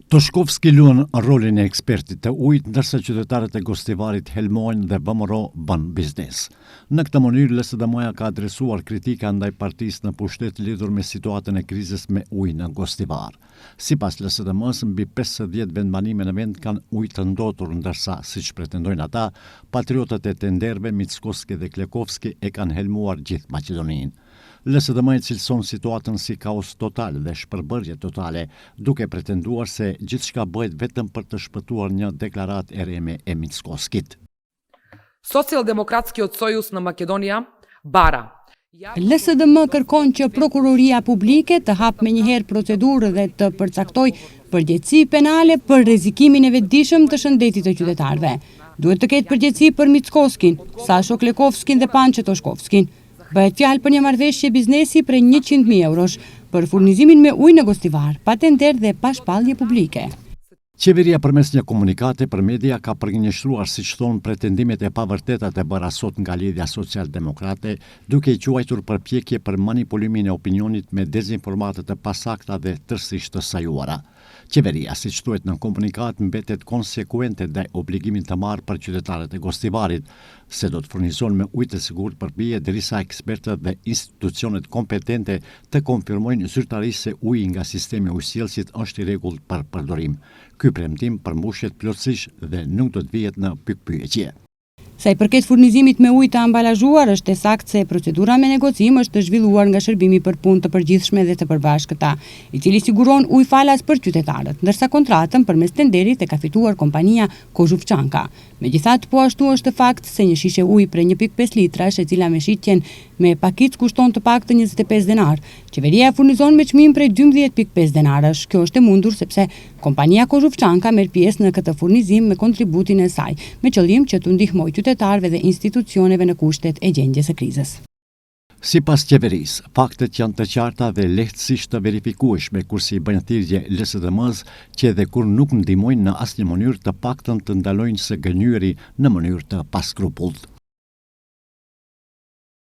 Toshkovski luan rolin e ekspertit të ujit, ndërsa qytetarët e Gostivarit helmojnë dhe BMRO bën biznes. Në këtë mënyrë, LSDM-ja ka adresuar kritika ndaj partisë në pushtet lidhur me situatën e krizës me ujë në Gostivar. Sipas LSDM-s, mbi 50 vendbanime në vend kanë ujë të ndotur, ndërsa, siç pretendojnë ata, patriotët e tenderëve Mickoski dhe Klekovski e kanë helmuar gjithë Maqedoninë. LSDM-ja cilëson situatën si kaos total dhe shpërbërje totale, duke pretenduar se gjithçka bëhet vetëm për të shpëtuar një deklaratë e reme e Mickoskit. Socijaldemokratski odsojus në Makedonia, Bara. LSDM kërkon që prokuroria publike të hap menjëherë procedurë dhe të përcaktoj përgjegjësi penale për rrezikimin e vetëdijshëm të shëndetit të qytetarëve. Duhet të ketë përgjegjësi për Mickoskin, Sasho Klekovskin dhe Pançe Toshkovskin. Bëhet fjalë për një marrëveshje biznesi për 100.000 eurosh për furnizimin me ujë në Gostivar, pa tender dhe pa shpallje publike. Qeveria përmes një komunikate për media ka përgjigjëstruar, siç thonë, pretendimet e pavërteta të bëra sot nga Lidhja Social-Demokrate, duke i quajtur përpjekje për manipulimin e opinionit me dezinformate të pasakta dhe tërësisht të sajuara. Qeveria, siç thuhet në komunikat, mbetet konsekuente ndaj obligimit të marrë për qytetarët e Gostivarit, se do të furnizon me ujë të sigurt për pije derisa ekspertët dhe institucionet kompetente të konfirmojnë zyrtarisht se uji nga sistemi ujësjellësit është i rregullt për përdorim. Ky premtim përmbushet plotësisht dhe nuk do të vihet në pikpyetje. Sa i përket furnizimit me ujë të ambalazhuar, është e saktë se procedura me negocim është zhvilluar nga Shërbimi për Punë të Përgjithshme dhe të Përbashkëta, i cili siguron ujë falas për qytetarët, ndërsa kontratën përmes tenderit e ka fituar kompania Kozhuvçanka. Megjithatë, po ashtu është fakt se një shishe ujë për 1.5 litrash, e cila me shitjen me pakic kushton të paktën 25 denar. Qeveria e furnizon me çmim prej 12.5 denarash. Kjo është e mundur sepse kompania Kozhuvçanka merr pjesë në këtë furnizim me kontributin e saj, me qëllim që të ndihmojë qytetarëve dhe institucioneve në kushtet e gjendjes së krizës. Sipas qeverisë, faktet janë të qarta dhe lehtësisht të verifikueshme, kurse i bëjnë thirrje LSDM-s që edhe kur nuk ndihmojnë në asnjë mënyrë, të paktën të ndalojnë së gënjyeri në mënyrë të paskrupulltë.